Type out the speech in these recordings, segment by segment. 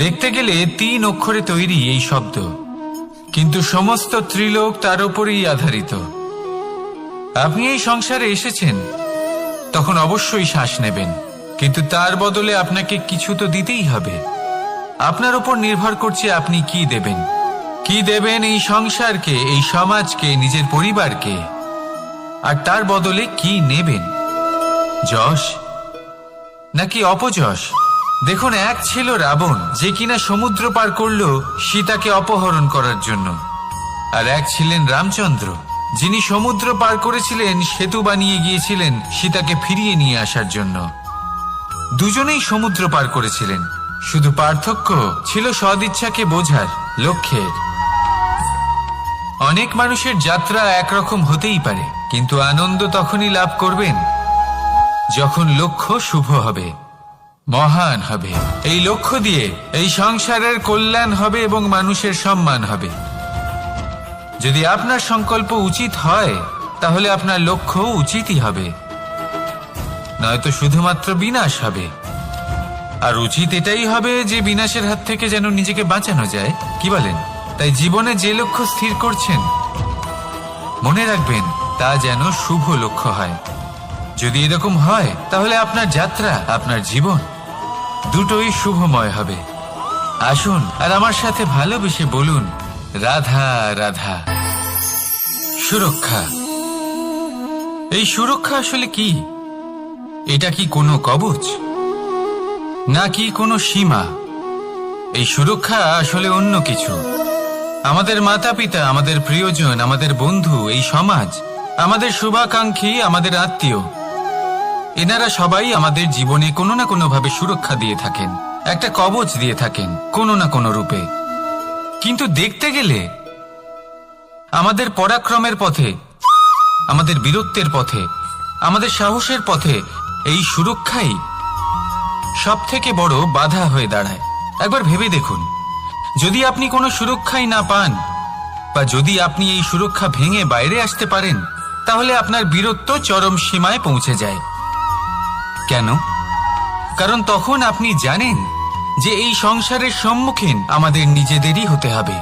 দেখতে গেলে 3 অক্ষরে তৈরি এই শব্দ, কিন্তু সমস্ত ত্রিলোক তার উপরেই আধারিত। আপনি এই সংসারে এসেছেন, তখন অবশ্যই শ্বাস নেবেন, কিন্তু তার বদলে আপনাকে কিছু তো দিতেই হবে। আপনার উপর নির্ভর করছে আপনি কি দেবেন। কি দেবেন এই সংসারকে, এই সমাজকে, নিজের পরিবারকে, আর তার বদলে কি নেবেন? যশ নাকি অপযশ? দেখুন, এক ছিল রাবণ, যে কিনা সমুদ্র পার করল সীতাকে অপহরণ করার জন্য, আর এক ছিলেন রামচন্দ্র, যিনি সমুদ্র পার করেছিলেন, সেতু বানিয়ে গিয়েছিলেন সীতাকে ফিরিয়ে নিয়ে আসার জন্য। দুজনেই সমুদ্র পার করেছিলেন, শুধু পার্থক্য ছিল সদিচ্ছাকে বোঝার, লক্ষ্যের। অনেক মানুষের যাত্রা একরকম হতেই পারে, কিন্তু আনন্দ তখনই লাভ করবেন যখন লক্ষ্য শুভ হবে, মহান হবে। এই লক্ষ্য দিয়ে এই সংসারের কল্যাণ হবে এবং মানুষের সম্মান হবে। যদি আপনার সংকল্প উচিত হয়, তাহলে আপনার লক্ষ্য উচিতই হবে, নয়তো শুধুমাত্র বিনাশ হবে। আর উচিত এটাই হবে যে বিনাশের হাত থেকে যেন নিজেকে বাঁচানো যায়, কি বলেন? তাই জীবনে যে লক্ষ্য স্থির করছেন, মনে রাখবেন তা যেন শুভ লক্ষ্য হয়। যদি এরকম হয়, তাহলে আপনার যাত্রা, আপনার জীবন দুটোই শুভময় হবে। আসুন আর আমার সাথে ভালোবেসে বলুন, রাধা রাধা। সুরক্ষা। এই সুরক্ষা আসলে কি? এটা কি কোনো কবচ নাকি কোনো সীমা? এই সুরক্ষা আসলে অন্য কিছু। আমাদের মাতা পিতা, আমাদের প্রিয়জন, আমাদের বন্ধু, এই সমাজ, আমাদের শুভাকাঙ্ক্ষী, আমাদের আত্মীয়, এনারা সবাই আমাদের জীবনে কোনো না কোনো ভাবে সুরক্ষা দিয়ে থাকেন, একটা কবচ দিয়ে থাকেন কোনো না কোনো রূপে। কিন্তু দেখতে গেলে আমাদের পরাক্রমের পথে, আমাদের বীরত্বের পথে, আমাদের সাহসের পথে এই সুরক্ষাই সব থেকে বড় বাধা হয়ে দাঁড়ায়। একবার ভেবে দেখুন, যদি আপনি কোনো সুরক্ষাই না পান, বা যদি আপনি এই সুরক্ষা ভেঙে বাইরে আসতে পারেন, তাহলে আপনার বীরত্ব চরম সীমায় পৌঁছে যায়। কেন? কারণ তখন আপনি জানেন যে এই সংসারের সম্মুখীন আমাদের নিজেদেরই হতে হবে।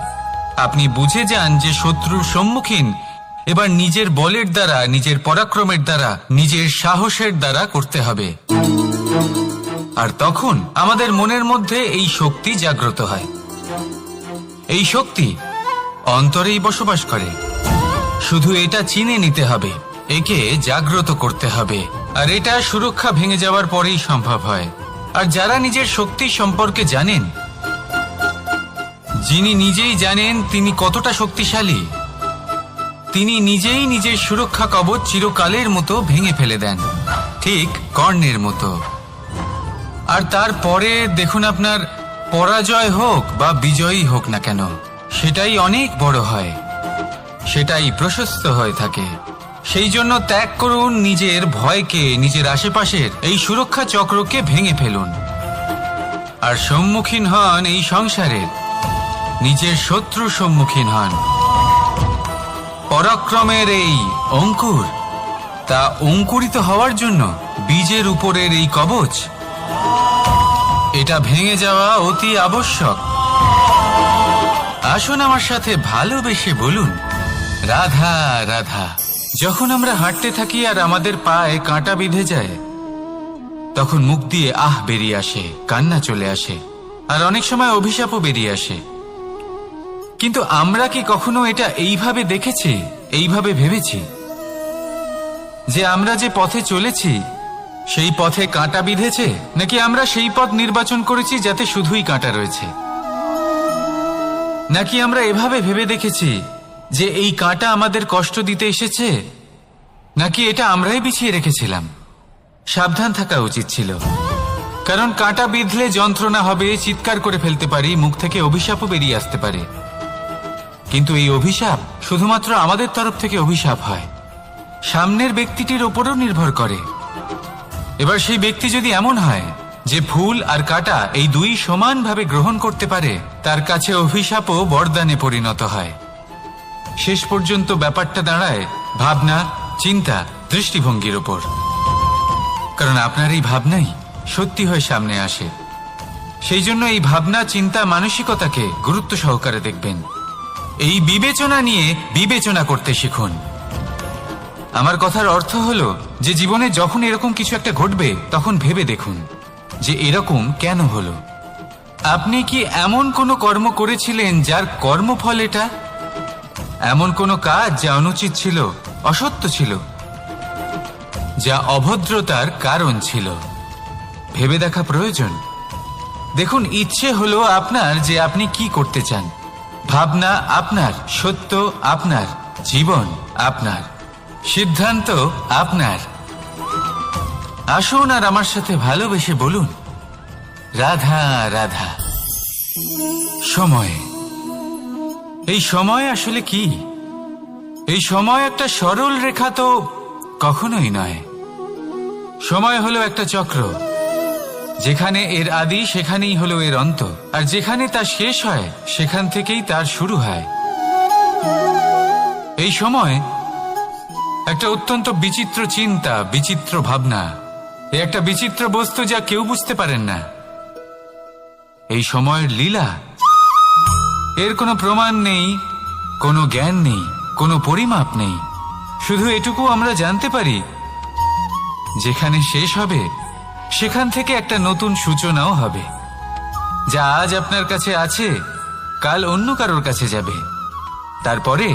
আপনি বুঝে যান যে শত্রুর সম্মুখীন এবার নিজের বলের দ্বারা, নিজের পরাক্রমের দ্বারা, নিজের সাহসের দ্বারা করতে হবে। আর তখন আমাদের মনের মধ্যে এই শক্তি জাগ্রত হয়। এই শক্তি অন্তরেই বসবাস করে, শুধু এটা চিনে নিতে হবে, একে জাগ্রত করতে হবে। আর এটা সুরক্ষা ভেঙে যাওয়ার পরেই সম্ভব হয়। আর যারা নিজের শক্তি সম্পর্কে জানেন, যিনি নিজেই জানেন তিনি কতটা শক্তিশালী, তিনি নিজেই নিজের সুরক্ষা কবচ চিরকালের মতো ভেঙে ফেলে দেন, ঠিক কর্ণের মতো। আর তারপরে দেখুন, আপনার পরাজয় হোক বা বিজয়ী হোক না কেন, সেটাই অনেক বড় হয়, সেটাই প্রশস্ত হয়ে থাকে। সেই জন্য ত্যাগ করুন নিজের ভয়কে, নিজের আশেপাশের এই সুরক্ষা চক্রকে ভেঙে ফেলুন, আর সম্মুখীন হন এই সংসারের নিজের শত্রুর সম্মুখীন হন। পরাক্রমের এই অঙ্কুর, তা অঙ্কুরিত হওয়ার জন্য বীজের উপরের এই কবচ, এটা ভেঙে যাওয়া অতি আবশ্যক। আসুন আমার সাথে ভালোবেসে বলুন, রাধা রাধা। যখন আমরা হাঁটতে থাকি আর আমাদের পায়ে কাঁটা বিঁধে যায়, তখন মুখ দিয়ে আহ বেরিয়ে আসে, কান্না চলে আসে, আর অনেক সময় অভিশাপও বেরিয়ে আসে। কিন্তু আমরা কি কখনো এটা এইভাবে দেখেছি, এইভাবে ভেবেছি যে আমরা যে পথে চলেছি সেই পথে কাঁটা বিঁধেছে, নাকি আমরা সেই পথ নির্বাচন করেছি যাতে শুধুই কাঁটা রয়েছে? নাকি আমরা এভাবে ভেবে দেখেছি যে এই কাঁটা আমাদের কষ্ট দিতে এসেছে, নাকি এটা আমরাই বিছিয়ে রেখেছিলাম? সাবধান থাকা উচিত ছিল, কারণ কাঁটা বিঁধলে যন্ত্রণা হবে, চিৎকার করে ফেলতে পারি, মুখ থেকে অভিশাপও বেরিয়ে আসতে পারে। কিন্তু এই অভিশাপ শুধুমাত্র আমাদের তরফ থেকে অভিশাপ হয়, সামনের ব্যক্তিটির ওপরও নির্ভর করে। এবার সেই ব্যক্তি যদি এমন হয় যে ফুল আর কাঁটা এই দুই সমানভাবে গ্রহণ করতে পারে, তার কাছে অভিশাপও বরদানে পরিণত হয়। শেষ পর্যন্ত ব্যাপারটা দাঁড়ায় ভাবনা, চিন্তা, দৃষ্টিভঙ্গির ওপর। কারণ আপনার এই ভাবনাই সত্যি হয়ে সামনে আসে। সেই জন্য এই ভাবনা, চিন্তা, মানসিকতাকে গুরুত্ব সহকারে দেখবেন। এই বিবেচনা নিয়ে বিবেচনা করতে শিখুন। আমার কথার অর্থ হলো যে জীবনে যখন এরকম কিছু একটা ঘটবে তখন ভেবে দেখুন যে এরকম কেন হলো। আপনি কি এমন কোনো কর্ম করেছিলেন যার কর্মফল এটা? এমন কোনো কাজ যা অনুচিত ছিল, অসত্য ছিল, যা অভদ্রতার কারণ ছিল? ভেবে দেখা প্রয়োজন। দেখুন, ইচ্ছে হলো আপনার যে আপনি কি করতে চান, ভাবনা আপনার, সত্য আপনার, জীবন আপনার, সিদ্ধান্ত আপনার। আসুন আর আমার সাথে ভালোবেসে বলুন, রাধা রাধা। সময়, এই সময় আসলে কি? এই সময় একটা সরল রেখা তো কখনোই নয়। সময় হলো একটা চক্র, যেখানে এর আদি সেখানেই হলো এর অন্ত, আর যেখানে তা শেষ হয় সেখান থেকেই তার শুরু হয়। এই সময় একটা অত্যন্ত বিচিত্র চিন্তা, বিচিত্র ভাবনা, এ একটা বিচিত্র বস্তু যা কেউ বুঝতে পারেন না। এই সময়ের লীলা, এর কোনো প্রমাণ নেই, কোনো জ্ঞান নেই, কোনো পরিমাপ নেই। শুধু এটুকু আমরা জানতে পারি, যেখানে শেষ হবে সেখান থেকে একটা নতুন সূচনাও হবে। যা আজ আপনার কাছে আছে কাল অন্য কারোর কাছে যাবে, তারপরে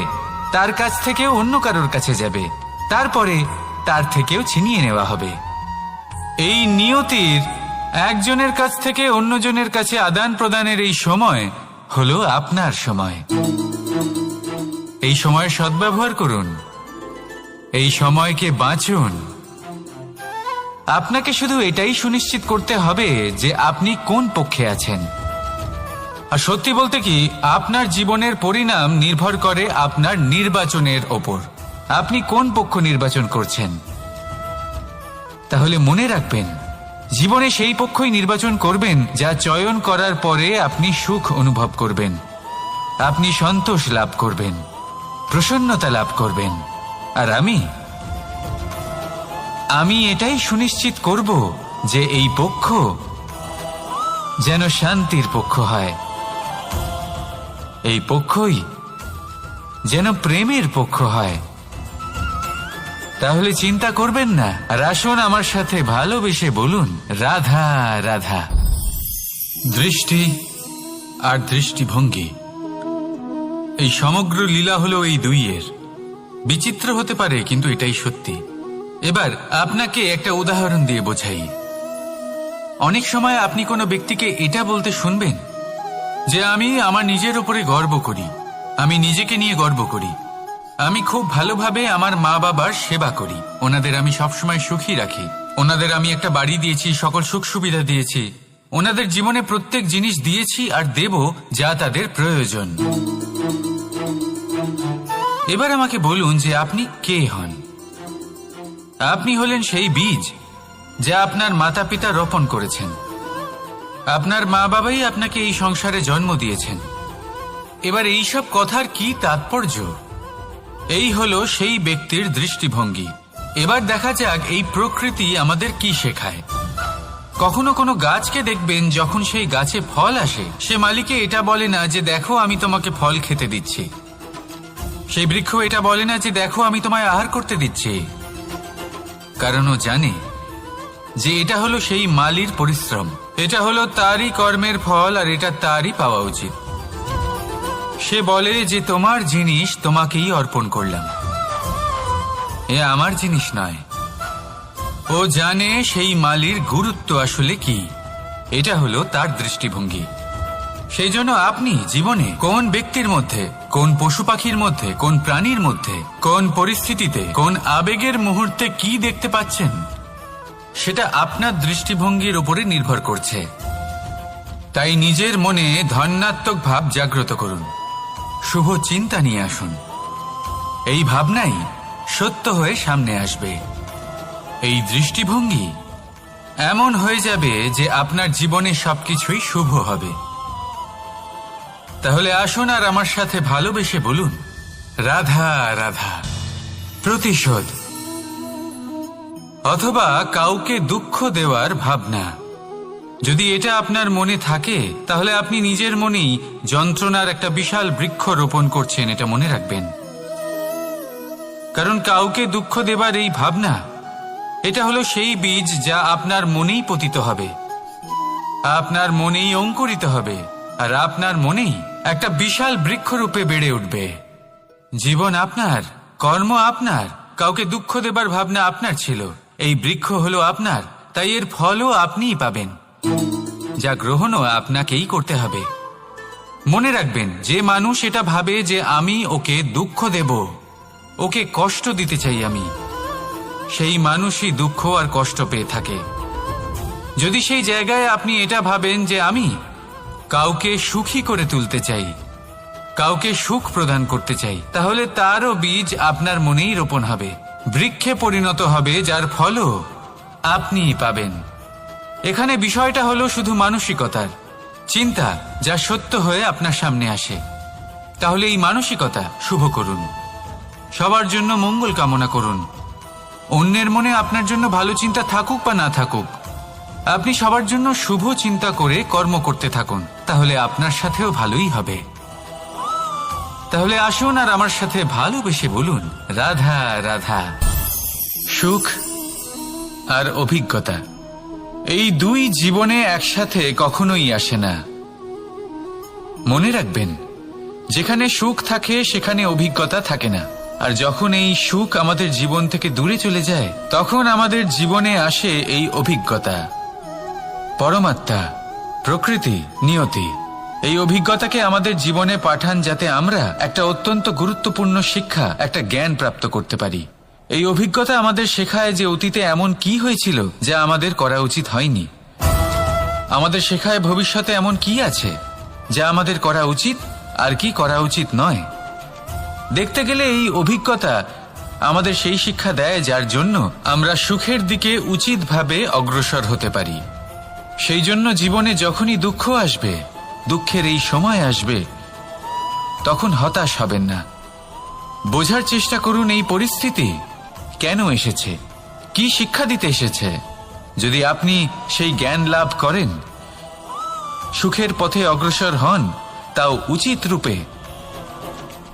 তার কাছ থেকেও অন্য কারোর কাছে যাবে, তারপরে তার থেকেও ছিনিয়ে নেওয়া হবে। এই নিয়তির একজনের কাছ থেকে অন্যজনের কাছে আদান প্রদানের এই সময় হলো আপনার সময়। এই সময়ের সদ্ব্যবহার করুন, এই সময়কে বাঁচুন। আপনাকে শুধু এটাই সুনিশ্চিত করতে হবে যে আপনি কোন পক্ষে আছেন। আর সত্যি বলতে কি, আপনার জীবনের পরিণাম নির্ভর করে আপনার নির্বাচনের ওপর। আপনি কোন পক্ষ নির্বাচন করছেন। তাহলে মনে রাখবেন, জীবনে সেই পক্ষই নির্বাচন করবেন যা চয়ন করার পরে আপনি সুখ অনুভব করবেন, আপনি সন্তোষ লাভ করবেন, প্রসন্নতা লাভ করবেন। আর আমি এটাই সুনিশ্চিত করব যে এই পক্ষ যেন শান্তির পক্ষ হয়, এই পক্ষই যেন প্রেমের পক্ষ হয়। তাহলে চিন্তা করবেন না, আর আসুন আমার সাথে ভালোবেসে বলুন, রাধা রাধা। দৃষ্টি আর দৃষ্টিভঙ্গি, এই সমগ্র লীলা হলো এই দুইয়ের। বিচিত্র হতে পারে, কিন্তু এটাই সত্যি। এবার আপনাকে একটা উদাহরণ দিয়ে বোঝাই। অনেক সময় আপনি কোনো ব্যক্তিকে এটা বলতে শুনবেন যে আমি আমার নিজের উপরে গর্ব করি, আমি নিজেকে নিয়ে গর্ব করি, আমি খুব ভালোভাবে আমার মা বাবার সেবা করি, ওনাদের আমি সবসময় সুখী রাখি, ওনাদের আমি একটা বাড়ি দিয়েছি, সকল সুখ সুবিধা দিয়েছি, ওনাদের জীবনে প্রত্যেক জিনিস দিয়েছি আর দেব যা তাদের প্রয়োজন। এবার আমাকে বলুন যে আপনি কে হন। আপনি হলেন সেই বীজ যা আপনার মাতা পিতা রোপণ করেছেন। আপনার মা বাবাই আপনাকে এই সংসারে জন্ম দিয়েছেন। এবার এইসব কথার কি তাৎপর্য? এই হলো সেই ব্যক্তির দৃষ্টিভঙ্গি। এবার দেখা যাক এই প্রকৃতি আমাদের কি শেখায়। কখনো কোনো গাছকে দেখবেন, যখন সেই গাছে ফল আসে, সে মালিকে এটা বলে না যে দেখো আমি তোমাকে ফল খেতে দিচ্ছি। সেই বৃক্ষ এটা বলে না যে দেখো আমি তোমায় আহার করতে দিচ্ছি, কারণ ও জানে যে এটা হলো সেই মালির পরিশ্রম, এটা হলো তারই কর্মের ফল, আর এটা তারই পাওয়া উচিত। সে বলে যে তোমার জিনিস তোমাকেই অর্পণ করলাম, এ আমার জিনিস নয়। ও জানে সেই মালির গুরুত্ব আসলে কি। এটা হলো তার দৃষ্টিভঙ্গি। সেই জন্য আপনি জীবনে কোন ব্যক্তির মধ্যে, কোন পশু পাখির মধ্যে, কোন প্রাণীর মধ্যে, কোন পরিস্থিতিতে, কোন আবেগের মুহূর্তে কি দেখতে পাচ্ছেন, সেটা আপনার দৃষ্টিভঙ্গির উপরে নির্ভর করছে। তাই নিজের মনে ধন্যাত্মক ভাব জাগ্রত করুন, শুভ চিন্তা নিয়ে আসুন। এই ভাবনাই সত্য হয়ে সামনে আসবে। এই দৃষ্টিভঙ্গি এমন হয়ে যাবে যে আপনার জীবনে সবকিছুই শুভ হবে। তাহলে আসুন আর আমার সাথে ভালোবেসে বলুন, রাধা রাধা। প্রতিশোধ অথবা কাউকে দুঃখ দেওয়ার ভাবনা, যদি এটা আপনার মনে থাকে তাহলে আপনি নিজের মনেই যন্ত্রণার একটা বিশাল বৃক্ষ রোপণ করছেন, এটা মনে রাখবেন। কারণ কাউকে দুঃখ দেবার এই ভাবনা, এটা হলো সেই বীজ যা আপনার মনেই পতিত হবে, আপনার মনেই অঙ্কুরিত হবে, আর আপনার মনেই একটা বিশাল বৃক্ষরূপে বেড়ে উঠবে। জীবন আপনার, কর্ম আপনার, কাউকে দুঃখ দেবার ভাবনা আপনার ছিল, এই বৃক্ষ হলো আপনার, তাই এর ফলও আপনিই পাবেন, যা গ্রহণও আপনাকেই করতে হবে। মনে রাখবেন, যে মানুষ এটা ভাবে যে আমি ওকে দুঃখ দেব, ওকে কষ্ট দিতে চাই আমি, সেই মানুষই দুঃখ আর কষ্ট পেয়ে থাকে। যদি সেই জায়গায় আপনি এটা ভাবেন যে আমি কাউকে সুখী করে তুলতে চাই, কাউকে সুখ প্রদান করতে চাই, তাহলে তারও বীজ আপনার মনেই রোপণ হবে, বৃক্ষে পরিণত হবে, যার ফলও আপনিই পাবেন। এখানে বিষয়টা হলো শুধু মানসিকতার চিন্তা, যা সত্য হয়ে আপনার সামনে আসে। তাহলে এই মানসিকতা শুভ করুন, সবার জন্য মঙ্গল কামনা করুন। অন্যের মনে আপনার জন্য ভালো চিন্তা থাকুক বা না থাকুক, আপনি সবার জন্য শুভ চিন্তা করে কর্ম করতে থাকুন, তাহলে আপনার সাথেও ভালোই হবে। তাহলে আসুন আর আমার সাথে ভালোবেসে বলুন, রাধা রাধা। সুখ আর অভিজ্ঞতা, এই দুই জীবনে একসাথে কখনোই আসে না। মনে রাখবেন, যেখানে সুখ থাকে সেখানে অভিজ্ঞতা থাকে না, আর যখন এই সুখ আমাদের জীবন থেকে দূরে চলে যায়, তখন আমাদের জীবনে আসে এই অভিজ্ঞতা। পরমাত্মা, প্রকৃতি, নিয়তি এই অভিজ্ঞতাকে আমাদের জীবনে পাঠান, যাতে আমরা একটা অত্যন্ত গুরুত্বপূর্ণ শিক্ষা, একটা জ্ঞান প্রাপ্ত করতে পারি। এই অভিজ্ঞতা আমাদের শেখায় যে অতীতে এমন কি হয়েছিল যা আমাদের করা উচিত হয়নি। আমাদের শেখায় ভবিষ্যতে এমন কি আছে যা আমাদের করা উচিত আর কি করা উচিত নয়। দেখতে গেলে এই অভিজ্ঞতা আমাদের সেই শিক্ষা দেয় যার জন্য আমরা সুখের দিকে উচিতভাবে অগ্রসর হতে পারি। সেই জন্য জীবনে যখনই দুঃখ আসবে, দুঃখের এই সময় আসবে, তখন হতাশ হবেন না। বোঝার চেষ্টা করুন এই পরিস্থিতি কেন এসেছে, কি শিক্ষা দিতে এসেছে। যদি আপনি সেই জ্ঞান লাভ করেন, সুখের পথে অগ্রসর হন, তাও উচিত রূপে,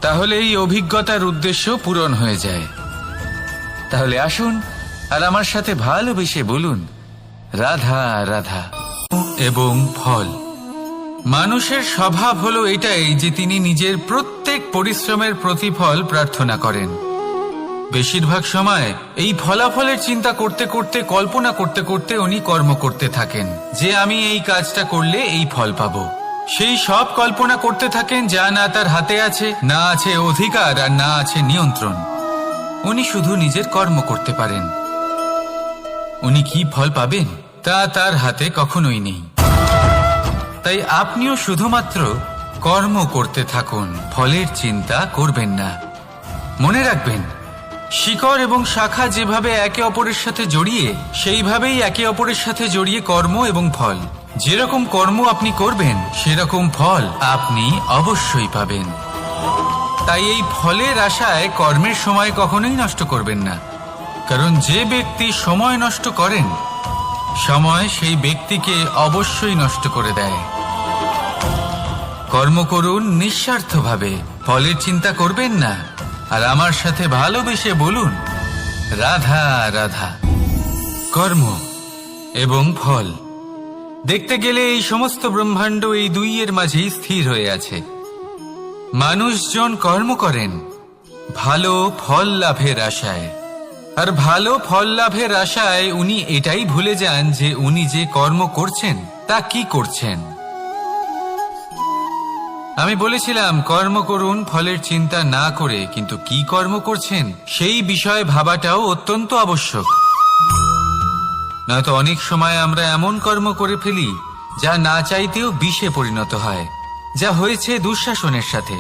তাহলে এই অভিজ্ঞতার উদ্দেশ্য পূরণ হয়ে যায়। তাহলে আসুন আর আমার সাথে ভালোবেসে বলুন, রাধা রাধা। এবং ফল, মানুষের স্বভাব হলো এটাই যে তিনি নিজের প্রত্যেক পরিশ্রমের প্রতিফল প্রার্থনা করেন। বেশিরভাগ সময় এই ফলাফলের চিন্তা করতে করতে, কল্পনা করতে করতে উনি কর্ম করতে থাকেন, যে আমি এই কাজটা করলে এই ফল পাবো। সেই সব কল্পনা করতে থাকেন যা না তার হাতে আছে, না আছে অধিকার, আর না আছে নিয়ন্ত্রণ। উনি শুধু নিজের কর্ম করতে পারেন। উনি কি ফল পাবেন তা তার হাতে কখনোই নেই। তাই আপনিও শুধুমাত্র কর্ম করতে থাকুন, ফলের চিন্তা করবেন না। মনে রাখবেন, শিকড় এবং শাখা যেভাবে একে অপরের সাথে জড়িয়ে, সেইভাবেই একে অপরের সাথে জড়িয়ে কর্ম এবং ফল। যেরকম কর্ম আপনি করবেন, সেরকম ফল আপনি অবশ্যই পাবেন। তাই এই ফলের আশায় কর্মের সময় কখনোই নষ্ট করবেন না, কারণ যে ব্যক্তি সময় নষ্ট করেন, সময় সেই ব্যক্তিকে অবশ্যই নষ্ট করে দেয়। কর্ম করুন নিঃস্বার্থভাবে, ফলের চিন্তা করবেন না, আর আমার সাথে ভালোবেসে বলুন, রাধা রাধা। কর্ম এবং ফল, দেখতে গেলে এই সমস্ত ব্রহ্মাণ্ড এই দুইয়ের মাঝেই স্থির হয়ে আছে। মানুষজন কর্ম করেন ভালো ফল লাভের আশায়, আর ভালো ফল লাভের আশায় উনি এটাই ভুলে যান যে উনি যে কর্ম করছেন তা কি করছেন। আমি বলেছিলাম কর্ম করুন ফলের চিন্তা না করে, কিন্তু কি কর্ম করছেন সেই বিষয়ে ভাবাটাও অত্যন্ত আবশ্যক। নয়তো অনেক সময় আমরা এমন কর্ম করে ফেলি যা না চাইতেও বিষে পরিণত হয়, যা হয়েছে দুঃশাসনের সাথে,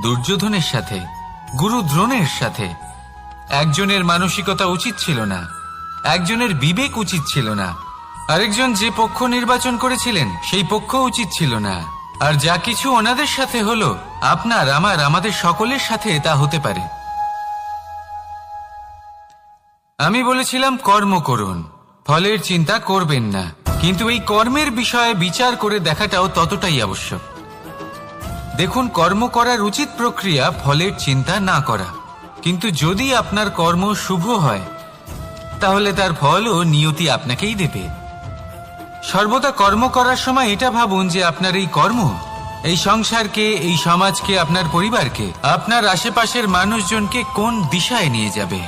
দুর্যোধনের সাথে, গুরু দ্রোণের সাথে। একজনের মানসিকতা উচিত ছিল না, একজনের বিবেক উচিত ছিল না, আরেকজন যে পক্ষ নির্বাচন করেছিলেন সেই পক্ষ উচিত ছিল না। আর যা কিছু ওনাদের সাথে হলো, আপনার, আমার, আমাদের সকলের সাথে তা হতে পারে। আমি বলেছিলাম কর্ম করুন, ফলের চিন্তা করবেন না। কিন্তু এই কর্মের বিষয়ে বিচার করে দেখাটাও ততটাই আবশ্যক। দেখুন, কর্ম করার উচিত প্রক্রিয়া ফলের চিন্তা না করা, কিন্তু যদি আপনার কর্ম শুভ হয় তাহলে তার ফলও নিয়তি আপনাকেই দেবে। সর্বদা কর্ম করার সময় এটা ভাবুন যে আপনার এই কর্ম এই সংসারকে, এই সমাজকে, আপনার পরিবারকে, আপনার আশেপাশের মানুষজনকে কোন দিশায় নিয়ে যাবে।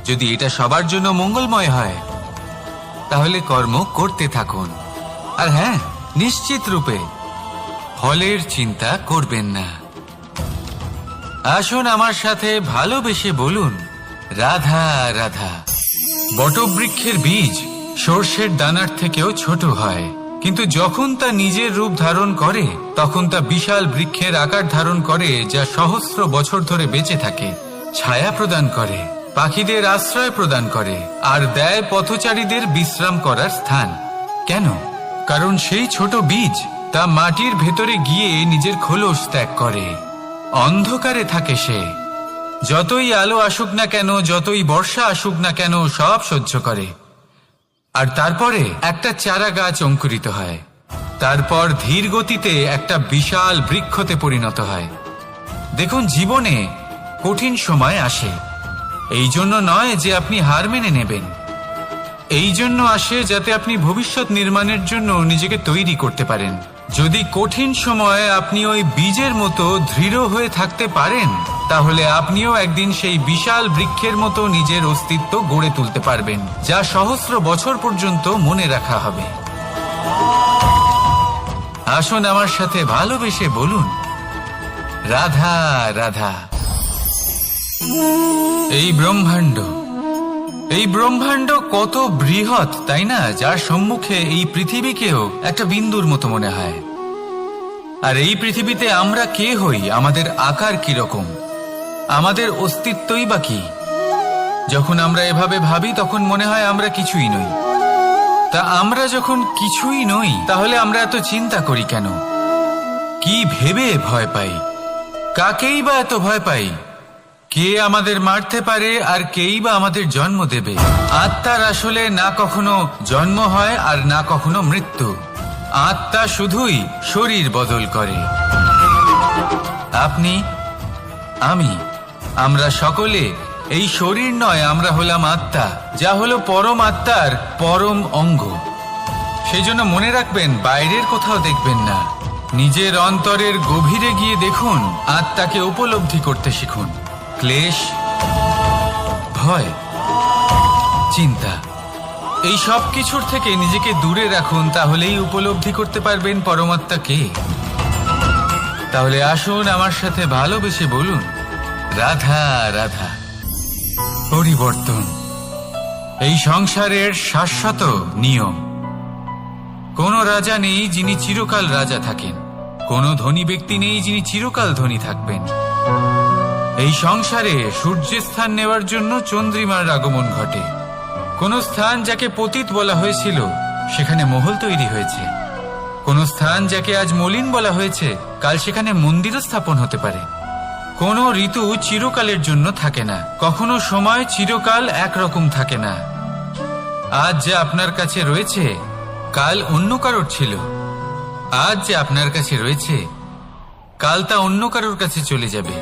যদি এটা সবার জন্য মঙ্গলময় হয় তাহলে কর্ম করতে থাকুন। আর হ্যাঁ, নিশ্চিত রূপে ফলের চিন্তা করবেন না। আসুন আমার সাথে ভালোবেসে বলুন, রাধা রাধা। বটবৃক্ষের বীজ সর্ষের দানার থেকেও ছোট হয়, কিন্তু যখন তা নিজের রূপ ধারণ করে তখন তা বিশাল বৃক্ষের আকার ধারণ করে, যা সহস্র বছর ধরে বেঁচে থাকে, ছায়া প্রদান করে, পাখিদের আশ্রয় প্রদান করে, আর দেয় পথচারীদের বিশ্রাম করার স্থান। কেন? কারণ সেই ছোট বীজ তা মাটির ভেতরে গিয়ে নিজের খোলস ত্যাগ করে। অন্ধকারে থাকে সে, যতই আলো আসুক না কেন, যতই বর্ষা আসুক না কেন, সব সহ্য করে। আর তারপরে একটা চারা গাছ অঙ্কুরিত হয়, তারপর ধীর গতিতে একটা বিশাল বৃক্ষতে পরিণত হয়। দেখুন, জীবনে কঠিন সময় আসে, এই জন্য নয় যে আপনি হার মেনে নেবেন, এই জন্য আসে যাতে আপনি ভবিষ্যৎ নির্মাণের জন্য নিজেকে তৈরি করতে পারেন। যদি কঠিন সময়ে আপনি ওই বীজের মতো দৃঢ় হয়ে থাকতে পারেন তাহলে আপনিও একদিন সেই বিশাল বৃক্ষের মতো নিজের অস্তিত্ব গড়ে তুলতে পারবেন, যা সহস্র বছর পর্যন্ত মনে রাখা হবে। আসুন আমার সাথে ভালোবেসে বলুন, রাধা রাধা। এই ব্রহ্মাণ্ড কত বৃহৎ, তাই না? যার সম্মুখে এই পৃথিবীকেও একটা বিন্দুর মতো মনে হয়। আর এই পৃথিবীতে আমরা কে হই, আমাদের আকার কিরকম, আমাদের অস্তিত্বই বা কি? যখন আমরা এভাবে ভাবি তখন মনে হয় আমরা কিছুই নই। তা আমরা যখন কিছুই নই তাহলে আমরা এত চিন্তা করি কেন? কি ভেবে ভয় পাই? কাকেই বা এত ভয় পাই? কে আমাদের মারতে পারে আর কেই বা আমাদের জন্ম দেবে? আত্মার আসলে না কখনো জন্ম হয় আর না কখনো মৃত্যু। আত্মা শুধুই শরীর বদল করে। আপনি, আমি, আমরা সকলে এই শরীর নয়, আমরা হলাম আত্মা, যা হলো পরম আত্মার পরম অঙ্গ। সেই জন্য মনে রাখবেন, বাইরের কোথাও দেখবেন না, নিজের অন্তরের গভীরে গিয়ে দেখুন, আত্মাকে উপলব্ধি করতে শিখুন। ক্লেশ, ভয়, চিন্তা, এই সব কিছুর থেকে নিজেকে দূরে রাখুন, তাহলেই উপলব্ধি করতে পারবেন পরমাত্মাকে। তাহলে আসুন আমার সাথে ভালোবেসে বলুন, রাধা রাধা। পরিবর্তন এই সংসারের শাশ্বত নিয়ম। কোনো রাজা নেই যিনি চিরকাল রাজা থাকেন, কোনো ধনী ব্যক্তি নেই যিনি চিরকাল ধনী থাকবেন। এই সংসারে সূর্যের স্থান নেওয়ার জন্য চন্দ্রিমার আগমন ঘটে। কোন স্থান যাকে পতিত বলা হয়েছিল সেখানে মহল তৈরি হয়েছে। কোন স্থান যাকে আজ মলিন বলা হয়েছে কাল সেখানে মন্দিরও স্থাপন হতে পারে। কোন ঋতু চিরকালের জন্য থাকে না, কখনো সময় চিরকাল একরকম থাকে না। আজ যে আপনার কাছে রয়েছে কাল অন্য কারোর ছিল, আজ যে আপনার কাছে রয়েছে কাল তা অন্য কারোর কাছে চলে যাবে।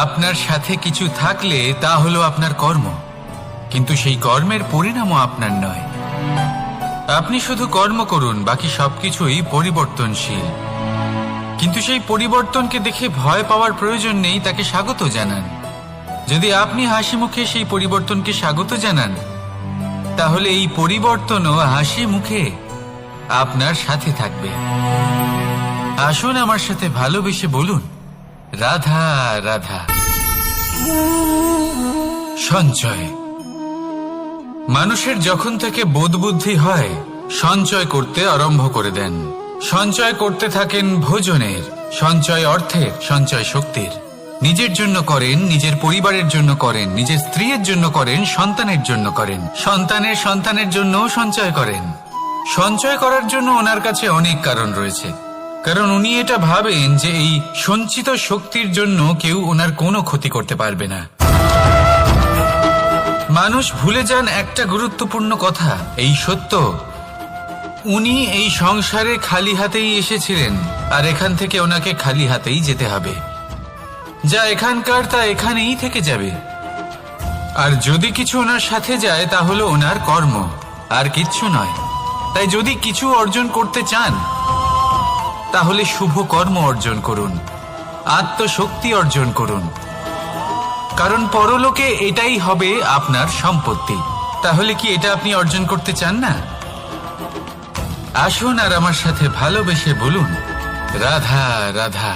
আপনার সাথে কিছু থাকলে তা হলো আপনার কর্ম, কিন্তু সেই কর্মের পরিণামও আপনার নয়। আপনি শুধু কর্ম করুন, বাকি সবকিছুই পরিবর্তনশীল। কিন্তু সেই পরিবর্তনকে দেখে ভয় পাওয়ার প্রয়োজন নেই, তাকে স্বাগত জানান। যদি আপনি হাসি মুখে সেই পরিবর্তনকে স্বাগত জানান তাহলে এই পরিবর্তনও হাসি মুখে আপনার সাথে থাকবে। আসুন আমার সাথে ভালোবেসে বলুন, রাধা রাধা। সঞ্চয় মানুষের যখন থেকে বোধ বুদ্ধি হয় সঞ্চয় করতে আরম্ভ করে দেন। সঞ্চয় করতে থাকেন ভোজনের, সঞ্চয় অর্থের, সঞ্চয় শক্তির। নিজের জন্য করেন, নিজের পরিবারের জন্য করেন, নিজের স্ত্রীর জন্য করেন, সন্তানের জন্য করেন, সন্তানের সন্তানের জন্য সঞ্চয় করেন। সঞ্চয় করার জন্য ওনার কাছে অনেক কারণ রয়েছে, কারণ উনি এটা ভাবেন যে এই সঞ্চিত শক্তির জন্য কেউ ওনার কোনো ক্ষতি করতে পারবে না। মানুষ ভুলে যান একটা গুরুত্বপূর্ণ কথা, এই সত্য, উনি এই সংসারে খালি হাতেই এসেছিলেন আর এখান থেকে ওনাকে খালি হাতেই যেতে হবে। যা এখানকার তা এখানেই থেকে যাবে। আর যদি কিছু ওনার সাথে যায় তা হলো ওনার কর্ম, আর কিচ্ছু নয়। তাই যদি কিছু অর্জন করতে চান তাহলে শুভ কর্ম অর্জন করুন, আত্মশক্তি অর্জন করুন, কারণ পরলোকে এটাই হবে আপনার সম্পত্তি। তাহলে কি এটা আপনি অর্জন করতে চান না? আসুন আর আমার সাথে ভালোবেসে বলুন, রাধা রাধা।